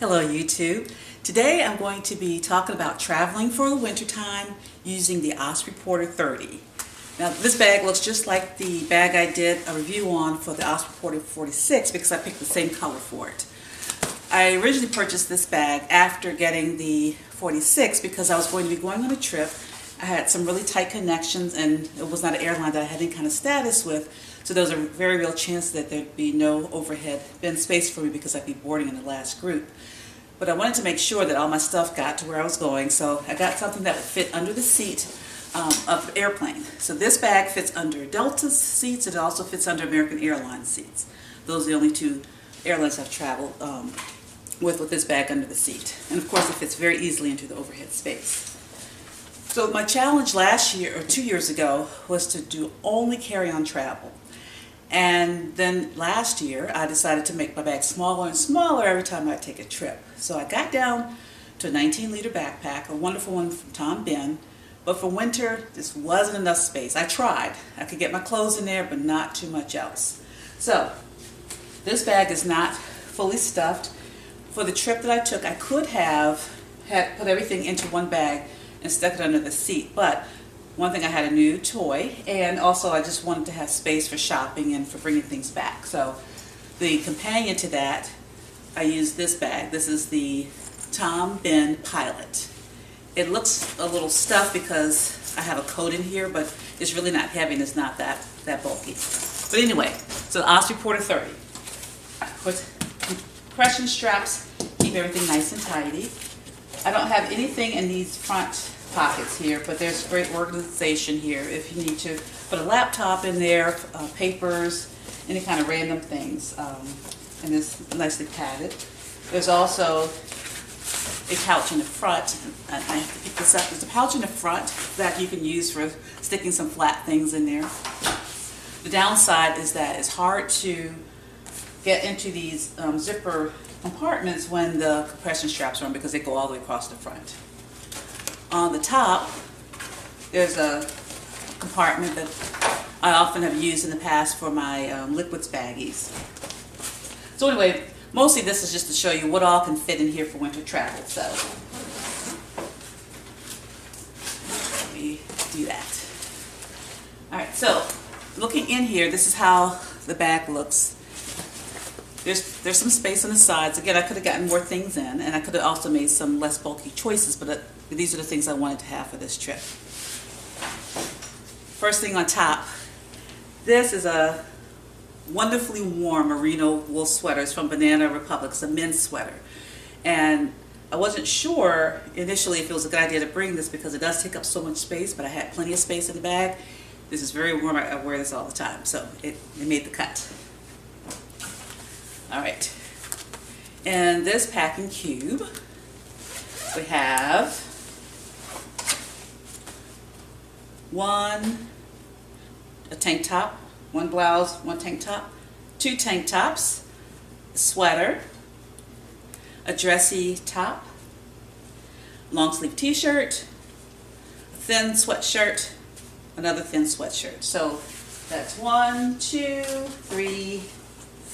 Hello YouTube. Today I'm going to be talking about traveling for the wintertime using the Osprey Porter 30. Now this bag looks just like the bag I did a review on for the Osprey Porter 46 because I picked the same color for it. I originally purchased this bag after getting the 46 because I was going to be going on a trip. I had some really tight connections and it was not an airline that I had any kind of status with, so there was a very real chance that there'd be no overhead bin space for me because I'd be boarding in the last group. But I wanted to make sure that all my stuff got to where I was going, so I got something that would fit under the seat of the airplane. So this bag fits under Delta's seats. It also fits under American Airlines seats. Those are the only two airlines I've traveled with this bag under the seat. And of course it fits very easily into the overhead space. So my challenge last year, or 2 years ago, was to do only carry-on travel. And then last year, I decided to make my bag smaller and smaller every time I take a trip. So I got down to a 19-liter backpack, a wonderful one from Tom Bihn. But for winter, this wasn't enough space. I tried. I could get my clothes in there, but not too much else. So this bag is not fully stuffed. For the trip that I took, I could have put everything into one bag and stuck it under the seat. But one thing, I had a new toy, and also I just wanted to have space for shopping and for bringing things back. So the companion to that, I used this bag. This is the Tom Bihn Pilot. It looks a little stuffed because I have a coat in here, but it's really not heavy and it's not that bulky. But anyway, so the Osprey Porter 30. Compression straps keep everything nice and tidy. I don't have anything in these front pockets here, but there's great organization here if you need to put a laptop in there, papers, any kind of random things, and it's nicely padded. There's also a pouch in the front. I have to pick this up. There's a pouch in the front that you can use for sticking some flat things in there. The downside is that it's hard to get into these zipper compartments when the compression straps are on because they go all the way across the front. On the top, there's a compartment that I often have used in the past for my liquids baggies. So anyway, mostly this is just to show you what all can fit in here for winter travel. So let me do that. Alright, so looking in here, this is how the bag looks. There's some space on the sides. Again, I could have gotten more things in, and I could have also made some less bulky choices, but these are the things I wanted to have for this trip. First thing on top, this is a wonderfully warm Merino Wool sweater. It's from Banana Republic. It's a men's sweater. And I wasn't sure initially if it was a good idea to bring this because it does take up so much space, but I had plenty of space in the bag. This is very warm. I wear this all the time, so it made the cut. Alright, in this packing cube, we have a tank top, one blouse, one tank top, two tank tops, a sweater, a dressy top, long sleeve t-shirt, a thin sweatshirt, another thin sweatshirt. So that's 1, 2, 3,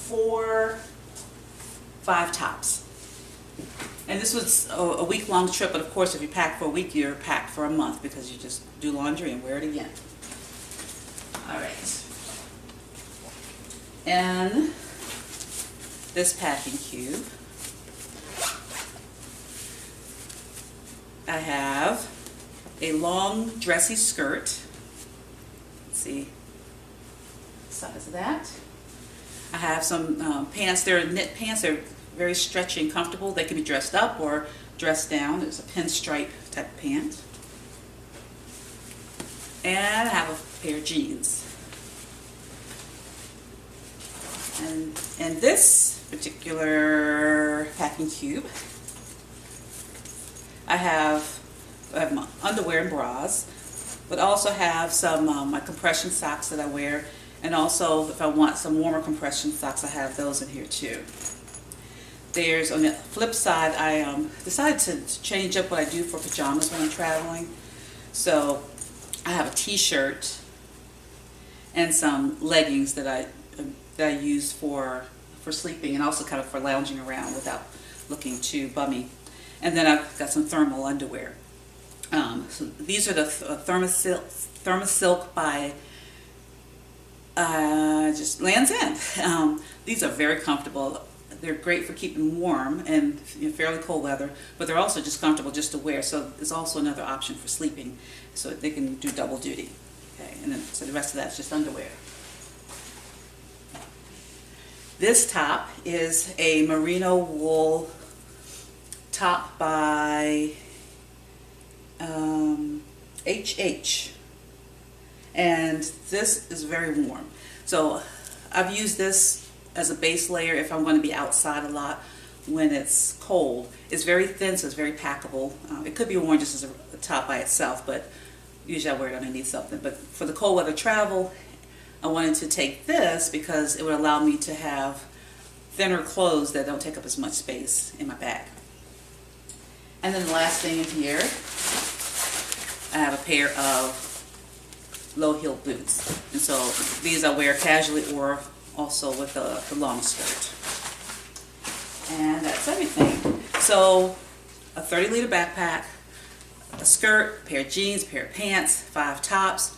4, 5 tops. And this was a week-long trip, but of course if you pack for a week, you're packed for a month because you just do laundry and wear it again. Alright. And this packing cube, I have a long dressy skirt. Let's see the size of that. I have some pants. They're knit pants. They're very stretchy and comfortable. They can be dressed up or dressed down. There's a pinstripe type of pant. And I have a pair of jeans. And in this particular packing cube, I have my underwear and bras, but also have some my compression socks that I wear. And also, if I want some warmer compression socks, I have those in here too. There's, on the flip side, I decided to change up what I do for pajamas when I'm traveling. So I have a t-shirt and some leggings that I use for for sleeping and also kind of for lounging around without looking too bummy. And then I've got some thermal underwear. So these are the Thermosilk by just Land's End. These are very comfortable. They're great for keeping warm and fairly cold weather, but they're also just comfortable just to wear. So it's also another option for sleeping. So they can do double duty. Okay, and then so the rest of that's just underwear. This top is a Merino Wool top by HH, and this is very warm. So I've used this as a base layer if I'm going to be outside a lot when it's cold. It's very thin, so it's very packable. It could be worn just as a top by itself, but usually I wear it underneath something. But for the cold weather travel, I wanted to take this because it would allow me to have thinner clothes that don't take up as much space in my bag. And then the last thing in here, I have a pair of low-heeled boots. And so these I wear casually or also with the long skirt. And that's everything. So a 30-liter backpack, a skirt, a pair of jeans, a pair of pants, 5 tops,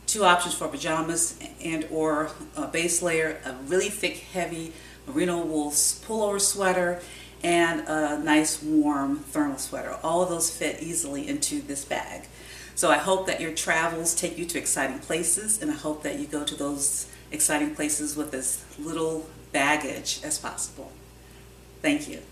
2 options for pajamas and or a base layer, a really thick, heavy Merino Wool pullover sweater, and a nice warm thermal sweater. All of those fit easily into this bag. So I hope that your travels take you to exciting places, and I hope that you go to those exciting places with as little baggage as possible. Thank you.